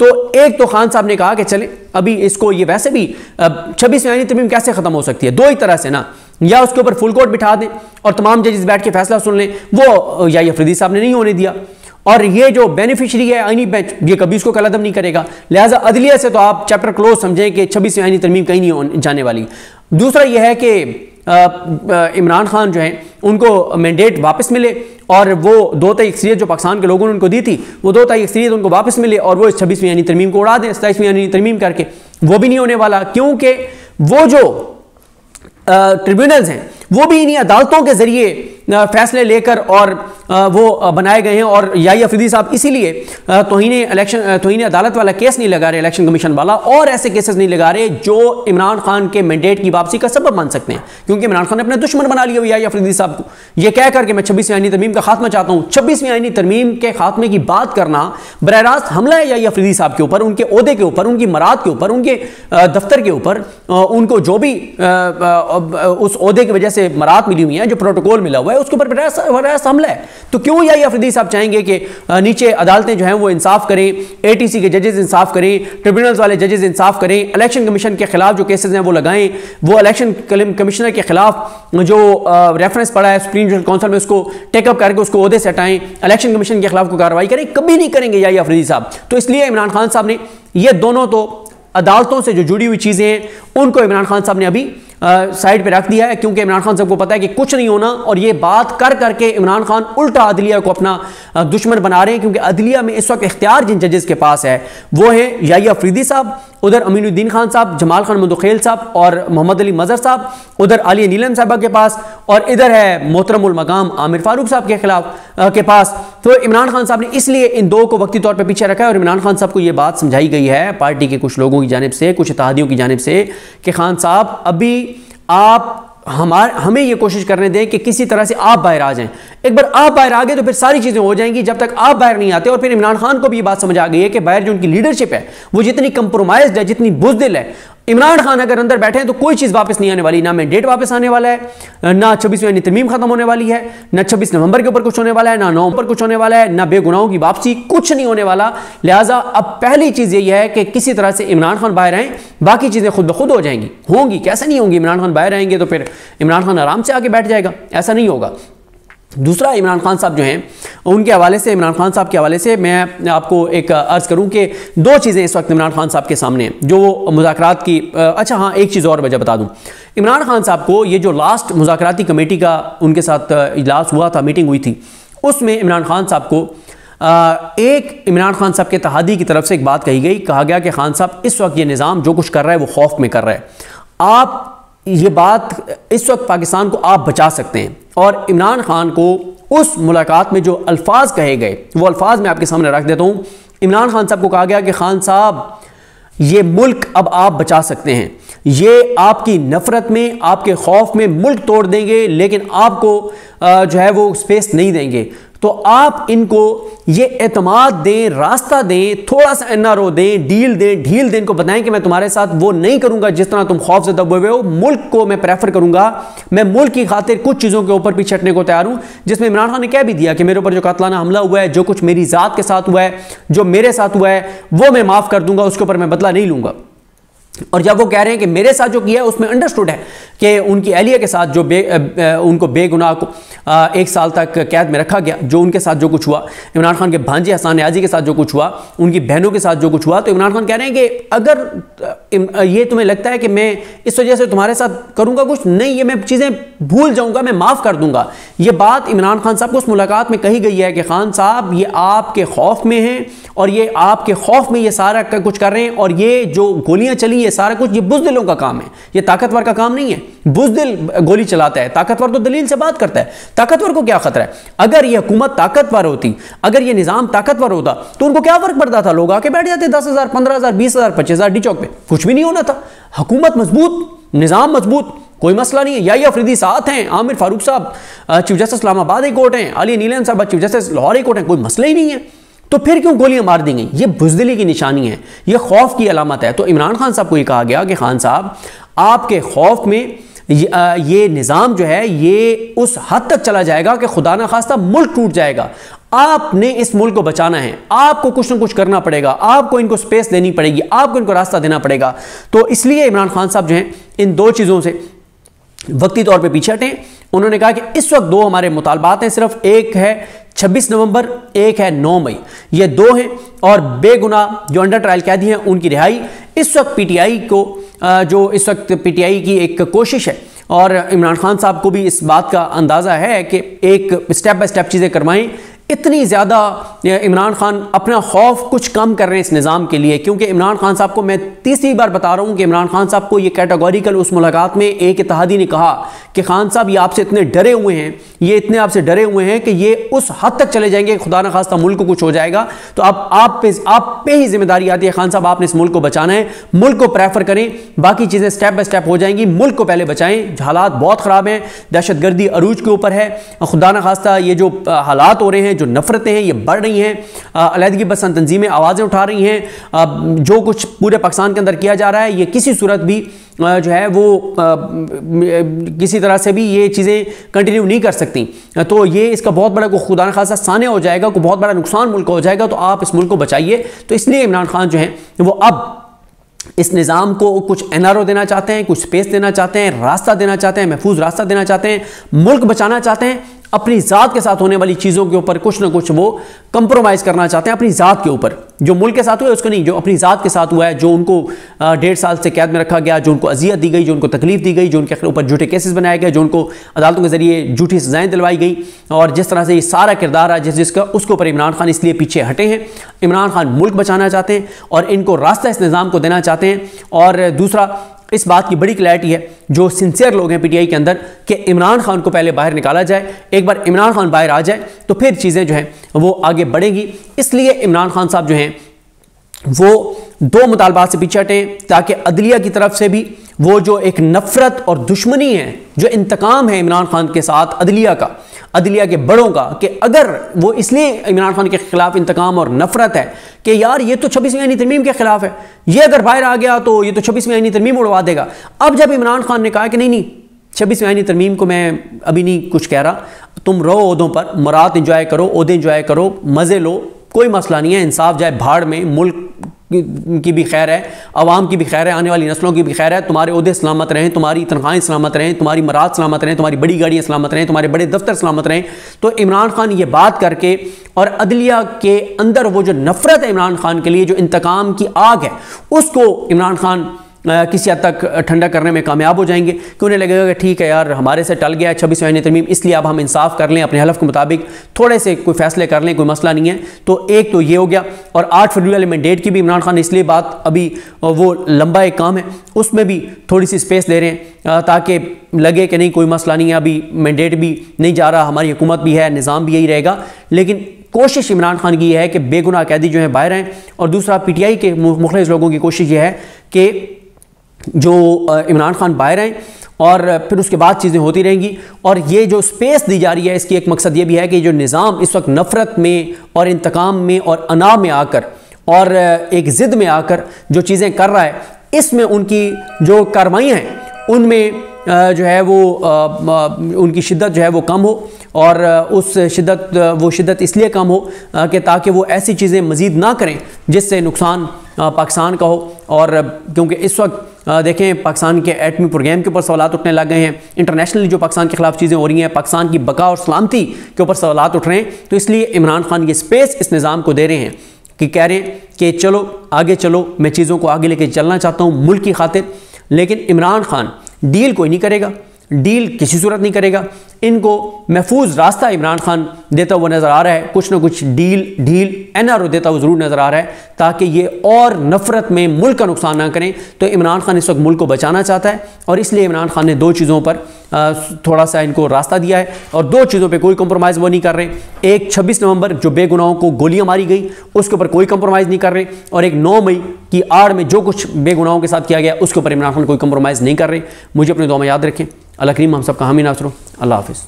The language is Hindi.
तो एक तो खान साहब ने कहा कि चले अभी इसको, ये वैसे भी 26वीं आईनी तरमीम कैसे खत्म हो सकती है, दो ही तरह से ना, या उसके ऊपर फुल कोर्ट बिठा दें और तमाम जजेस बैठ के फैसला सुन लें, वो या अफरीदी साहब ने नहीं होने दिया, और ये जो बेनिफिशरी है आईनी बेंच, ये कभी उसको कलअदम नहीं करेगा, लिहाजा अदलिया से तो आप चैप्टर क्लोज समझें कि 26वीं आईनी तरमीम कहीं नहीं जाने वाली। दूसरा यह है कि इमरान खान जो हैं उनको मैंडेट वापस मिले और वो 2 तिहाई अक्सरियत जो पाकिस्तान के लोगों ने उनको दी थी, वो 2 तिहाई अक्सरियत उनको वापस मिले और वो इस 26वीं आईनी तरमीम को उड़ा दें 27वीं आईनी तरमीम करके। वो भी नहीं होने वाला, क्योंकि वो जो ट्रिब्यूनल्स हैं वो भी इन्हीं अदालतों के जरिए फैसले लेकर और वो बनाए गए हैं, और याही अफरीदी साहब इसीलिए तौहीन अदालत वाला केस नहीं लगा रहे, इलेक्शन कमीशन वाला, और ऐसे केसेस नहीं लगा रहे जो इमरान खान के मैंडेट की वापसी का सबब बन सकते हैं, क्योंकि इमरान खान ने अपने दुश्मन बना लिया याही अफरीदी साहब को, ये कह करके मैं 26वीं आईनी तरमीम का खात्मा चाहता हूँ। 26वीं आईनी तरमीम के खात्मे की बात करना बरह रास्त हमला है याही अफरीदी साहब के ऊपर, उनके ओहदे के ऊपर, उनकी मराद के ऊपर, उनके दफ्तर के ऊपर, उनको जो भी उस ओहदे की वजह से मराद मिली हुई है, जो प्रोटोकॉल मिला हुआ है, उसके ऊपर बरह रास्त हमला है। तो क्यों याही अफरीदी साहब चाहेंगे कि नीचे अदालतें जो हैं वो इंसाफ करें, एटीसी के जजेस इंसाफ करें, ट्रिब्यूनल्स वाले जजेस इंसाफ करें, इलेक्शन कमीशन के खिलाफ जो केसेस हैं वो लगाएं, वो इलेक्शन कमिश्नर के खिलाफ जो रेफरेंस पड़ा है सुप्रीम जुडिशल काउंसिल में उसको टेकअप करके उसको ओहदे से हटाएं, इलेक्शन कमीशन के खिलाफ कोई कार्रवाई करें, कभी नहीं करेंगे याही अफरीदी साहब। तो इसलिए इमरान खान साहब ने ये दोनों तो अदालतों से जो जुड़ी हुई चीजें हैं उनको इमरान खान साहब ने अभी साइड पे रख दिया है, क्योंकि इमरान खान साहब को पता है कि कुछ नहीं होना, और ये बात कर करके इमरान खान उल्टा अदलिया को अपना दुश्मन बना रहे हैं, क्योंकि अदलिया में इस वक्त इख्तियार जिन जजेस के पास है वो है याही अफरीदी साहब, उधर अमीनुद्दीन खान साहब, जमाल खान मंदुखेल साहब और मोहम्मद अली मजहर साहब, उधर आलिया नीलम साहबा के पास, और इधर है मोहतरमुल मकाम आमिर फारूक साहब के खिलाफ के पास। तो इमरान खान साहब ने इसलिए इन दो को वक्ती तौर पर पीछे रखा है, और इमरान खान साहब को यह बात समझाई गई है पार्टी के कुछ लोगों की जानिब से, कुछ इत्तेहादियों की जानिब से, कि खान साहब अभी आप हमें ये कोशिश करने दें कि किसी तरह से आप बाहर आ जाएं। एक बार आप बाहर आ गए तो फिर सारी चीजें हो जाएंगी, जब तक आप बाहर नहीं आते। और फिर इमरान खान को भी ये बात समझ आ गई है कि बाहर जो उनकी लीडरशिप है वो जितनी कंप्रोमाइज्ड है, जितनी बुज़दिल है, इमरान खान अगर अंदर बैठे हैं तो कोई चीज वापस नहीं आने वाली, ना मैंडेट वापस आने वाला है, ना 26वीं आईनी तरमीम खत्म होने वाली है, ना 26 नवंबर के ऊपर कुछ होने वाला है, ना 9 नवंबर कुछ होने वाला है, ना बेगुनाहों की वापसी, कुछ नहीं होने वाला। लिहाजा अब पहली चीज यही है कि किसी तरह से इमरान खान बाहर आए, बाकी चीजें खुद ब खुद हो जाएंगी, होंगी कैसे नहीं होंगी। इमरान खान बाहर आएंगे तो फिर इमरान खान आराम से आके बैठ जाएगा, ऐसा नहीं होगा। दूसरा, इमरान खान साहब जो हैं उनके हवाले से, इमरान खान साहब के हवाले से मैं आपको एक अर्ज़ करूं कि दो चीज़ें इस वक्त इमरान खान साहब के सामने हैं जो मुज़ाकरात की। अच्छा हाँ, एक चीज़ और वजह बता दूं, इमरान खान साहब को ये जो लास्ट मुज़ाकराती कमेटी का उनके साथ इजलास हुआ था, मीटिंग हुई थी, उसमें इमरान खान साहब को एक इमरान खान साहब के इत्तेहादी की तरफ से एक बात कही गई, कहा गया कि खान साहब इस वक्त ये निज़ाम जो कुछ कर रहा है वो खौफ में कर रहा है, आप ये बात इस वक्त पाकिस्तान को आप बचा सकते हैं। और इमरान खान को उस मुलाकात में जो अल्फाज कहे गए वो अल्फाज मैं आपके सामने रख देता हूँ। इमरान खान साहब को कहा गया कि खान साहब ये मुल्क अब आप बचा सकते हैं, ये आपकी नफरत में, आपके खौफ में मुल्क तोड़ देंगे, लेकिन आपको जो है वो स्पेस नहीं देंगे, तो आप इनको ये एतमाद दें, रास्ता दें, थोड़ा सा एनआरओ दें, डील दें, ढील दें, इनको बताएं कि मैं तुम्हारे साथ वो नहीं करूंगा जिस तरह तुम खौफ से दबे हुए हो, मुल्क को मैं प्रेफर करूंगा, मैं मुल्क की खातिर कुछ चीज़ों के ऊपर पीछे हटने को तैयार हूं। जिसमें इमरान खान ने कह भी दिया कि मेरे ऊपर जो कातलाना हमला हुआ है, जो कुछ मेरी ज़ात के साथ हुआ है, जो मेरे साथ हुआ है, वो मैं माफ़ कर दूंगा, उसके ऊपर मैं बदला नहीं लूंगा। और जब वो कह रहे हैं कि मेरे साथ जो किया है उसमें अंडरस्टूड है कि उनकी एहलिया के साथ जो उनको बेगुनाह को 1 साल तक कैद में रखा गया, जो उनके साथ जो कुछ हुआ, इमरान खान के भांजे हसन नियाज़ी के साथ जो कुछ हुआ, उनकी बहनों के साथ जो कुछ हुआ, तो इमरान खान कह रहे हैं कि अगर ये तुम्हें लगता है कि मैं इस वजह से तुम्हारे साथ करूँगा कुछ, नहीं, ये मैं चीज़ें भूल जाऊँगा, मैं माफ़ कर दूँगा। ये बात इमरान खान साहब को उस मुलाकात में कही गई है कि खान साहब ये आपके खौफ में हैं और ये आपके खौफ में ये सारा कुछ कर रहे हैं, और ये जो गोलियाँ चली ये सारा कुछ ये बुज़दिलों का काम है, ये ताकतवर का काम नहीं है। बुज़दिल गोली चलाता है, ताकतवर तो दलील से बात करता है। ताकतवर को क्या खतरा है? अगर ये हुकूमत ताकतवर होती, अगर ये निज़ाम ताकतवर होता तो उनको क्या फर्क पड़ता था? लोग आके बैठ जाते 10,000, 15,000, 20,000, 25,000 डी चौक पे, कुछ भी नहीं होना था। हुकूमत मजबूत, निज़ाम मजबूत, कोई मसला नहीं है। याही अफरीदी साथ हैं, आमिर फारूक साहब chief justice Islamabad high court हैं, आलिया नीलम साहब chief justice Lahore high court हैं, कोई मसला ही नहीं है। तो फिर क्यों गोलियां मार दी गई? ये बुज़दिली की निशानी है, ये खौफ की अलामत है। तो इमरान खान साहब को ये कहा गया कि खान साहब आपके खौफ में ये निज़ाम जो है ये उस हद तक चला जाएगा कि खुदा न खास्ता मुल्क टूट जाएगा। आपने इस मुल्क को बचाना है, आपको कुछ ना कुछ करना पड़ेगा, आपको इनको स्पेस देनी पड़ेगी, आपको इनको रास्ता देना पड़ेगा। तो इसलिए इमरान खान साहब जो हैं इन दो चीज़ों से वक्ती तौर पे पीछे हटें। उन्होंने कहा कि इस वक्त दो हमारे मुतालबात हैं, सिर्फ एक है 26 नवंबर, एक है 9 मई, ये दो हैं, और बेगुनाह जो अंडर ट्रायल कैदी हैं उनकी रिहाई। इस वक्त पीटीआई को जो इस वक्त पीटीआई की एक कोशिश है, और इमरान खान साहब को भी इस बात का अंदाज़ा है कि एक स्टेप बाय स्टेप चीज़ें करवाएं। इतनी ज़्यादा इमरान खान अपना खौफ कुछ कम कर रहे हैं इस निज़ाम के लिए, क्योंकि इमरान खान साहब को मैं तीसरी बार बता रहा हूँ कि इमरान खान साहब को ये कैटेगोरिकल उस मुलाकात में एक इत्तेहादी ने कहा कि खान साहब ये आपसे इतने डरे हुए हैं, ये इतने आपसे डरे हुए हैं कि ये उस हद तक चले जाएंगे, खुदा न खास्ता मुल्क को कुछ हो जाएगा। तो अब आप पे ही जिम्मेदारी आती है खान साहब, आपने इस मुल्क को बचाना है, मुल्क को प्रेफर करें, बाकी चीज़ें स्टेप बाय स्टेप हो जाएंगी, मुल्क को पहले बचाएं। हालात बहुत ख़राब हैं, दहशतगर्दी अरूज के ऊपर है, खुदा न खास्ता ये जो हालात हो रहे हैं, जो नफरतें हैं ये बढ़ रही हैं, अलहदगी पसंद तंजीमें आवाज़ें उठा रही हैं, जो कुछ पूरे पाकिस्तान के अंदर किया जा रहा है ये किसी सूरत भी जो है वो किसी तरह से भी ये चीज़ें कंटिन्यू नहीं कर सकती। तो ये इसका बहुत बड़ा को खुदा न खासा साने हो जाएगा, को बहुत बड़ा नुकसान मुल्क को हो जाएगा। तो आप इस मुल्क को बचाइए। तो इसलिए इमरान खान जो है वो अब इस निज़ाम को कुछ एनआरओ देना चाहते हैं, कुछ स्पेस देना चाहते हैं, रास्ता देना चाहते हैं, महफूज रास्ता देना चाहते हैं, मुल्क बचाना चाहते हैं। अपनी ज़ात के साथ होने वाली चीज़ों के ऊपर कुछ ना कुछ वो कंप्रोमाइज़ करना चाहते हैं, अपनी ज़ात के ऊपर। जो मुल्क के साथ हुआ है उसको नहीं, जो अपनी ज़ात के साथ हुआ है, जो उनको 1.5 साल से कैद में रखा गया, जो उनको अजियत दी गई, जो उनको तकलीफ दी गई, जो उनके ऊपर झूठे केसेस बनाए गए, जो उनको अदालतों के जरिए झूठी सजाएं दिलवाई गई, और जिस तरह से ये सारा किरदार है जिसका उसके ऊपर इमरान खान इसलिए पीछे हटे हैं। इमरान खान मुल्क बचाना चाहते हैं और इनको रास्ता इस निज़ाम को देना चाहते हैं। और दूसरा, इस बात की बड़ी क्लैरिटी है जो सिंसियर लोग हैं पीटीआई के अंदर कि इमरान खान को पहले बाहर निकाला जाए। एक बार इमरान खान बाहर आ जाए तो फिर चीज़ें जो हैं वो आगे बढ़ेंगी। इसलिए इमरान खान साहब जो हैं वो दो मुतालबात से पीछे हटें, ताकि अदलिया की तरफ से भी वो जो एक नफरत और दुश्मनी है, जो इंतकाम है इमरान खान के साथ अदलिया का, अदलिया के बड़ों का, कि अगर वो इसलिए इमरान खान के खिलाफ इंतकाम और नफरत है कि यार ये तो 26वीं आईनी तरमीम के खिलाफ है, ये अगर बाहर आ गया तो ये तो 26वीं आईनी तरमीम उड़वा देगा। अब जब इमरान खान ने कहा कि नहीं 26वीं आईनी तरमीम को मैं अभी नहीं कुछ कह रहा, तुम रहो ओहदों पर, मुराद इंजॉय करो, ओहदे इंजॉय करो, मज़े लो, कोई मसला नहीं है, इंसाफ जाए भाड़ में, मुल्क की भी खैर है, अवाम की भी खैर है, आने वाली नस्लों की भी खैर है, तुम्हारे ओहदे सलामत रहें, तुम्हारी तनख्वाहें सलामत रहें, तुम्हारी मराद सलामत रहें, तुम्हारी बड़ी गाड़ियाँ सलामत रहें, तुम्हारे बड़े दफ्तर सलामत रहें। तो इमरान खान ये बात करके और अदलिया के अंदर वो जो नफरत है इमरान खान के लिए, जो इंतकाम की आग है, उसको इमरान खान किसी हद तक ठंडा करने में कामयाब हो जाएंगे कि उन्हें लगेगा कि ठीक है यार हमारे से टल गया है 26वीं आईनी तरमीम, इसलिए अब हम इंसाफ कर लें, अपने हलफ के मुताबिक थोड़े से कोई फैसले कर लें, कोई मसला नहीं है। तो एक तो ये हो गया। और 8 फरवरी वाले मैंडेट की भी इमरान खान ने इसलिए बात, अभी वो लंबा एक काम है, उसमें भी थोड़ी सी स्पेस दे रहे हैं ताकि लगे कि नहीं कोई मसला नहीं है, अभी मैंडेट भी नहीं जा रहा, हमारी हुकूमत भी है, निज़ाम भी यही रहेगा। लेकिन कोशिश इमरान खान की यह है कि बेगुनाह कैदी जो है बाहर आएँ। और दूसरा, पीटीआई के मुख्तलिफ लोगों की कोशिश यह है कि जो इमरान खान बाहर आए और फिर उसके बाद चीज़ें होती रहेंगी। और ये जो स्पेस दी जा रही है इसकी एक मकसद ये भी है कि जो निज़ाम इस वक्त नफ़रत में और इंतकाम में और अना में आकर और एक ज़िद में आकर जो चीज़ें कर रहा है, इसमें उनकी जो कार्रवाइयाँ हैं उनमें जो है वो उनकी शिद्दत जो है वो कम हो। और उस शिद्दत इसलिए कम हो कि ताकि वो ऐसी चीज़ें मज़ीद ना करें जिससे नुकसान पाकिस्तान का हो। और क्योंकि इस वक्त देखें पाकिस्तान के एटमी प्रोग्राम के ऊपर सवालात उठने लग गए हैं, इंटरनेशनली जो पाकिस्तान के खिलाफ चीज़ें हो रही हैं, पाकिस्तान की बका और सलामती के ऊपर सवालात उठ रहे हैं। तो इसलिए इमरान खान ये स्पेस इस निज़ाम को दे रहे हैं कि कह रहे हैं कि चलो आगे चलो, मैं चीज़ों को आगे लेके चलना चाहता हूँ मुल्क की खातिर। लेकिन इमरान खान डील कोई नहीं करेगा, डील किसी सूरत नहीं करेगा। इनको महफूज रास्ता इमरान खान देता हुआ नज़र आ रहा है, कुछ ना कुछ ढील एनआरओ देता हुआ ज़रूर नज़र आ रहा है ताकि ये और नफरत में मुल्क का नुकसान ना करें। तो इमरान खान इस वक्त मुल्क को बचाना चाहता है और इसलिए इमरान खान ने दो चीज़ों पर थोड़ा सा इनको रास्ता दिया है और दो चीज़ों पे कोई कंप्रोमाइज़ वो नहीं कर रहे। एक 26 नवंबर जो बेगुनाहों को गोलियां मारी गई उसके ऊपर कोई कंप्रोमाइज़ नहीं कर रहे, और एक 9 मई की आड़ में जो कुछ बेगुनाहों के साथ किया गया उसके ऊपर इमरान खान कोई कंप्रोमाइज़ नहीं कर रहे। मुझे अपने दुआ में याद रखें। अल्लाह करीम हम सबका हामी नासर हो। अल्लाह हाफिज़।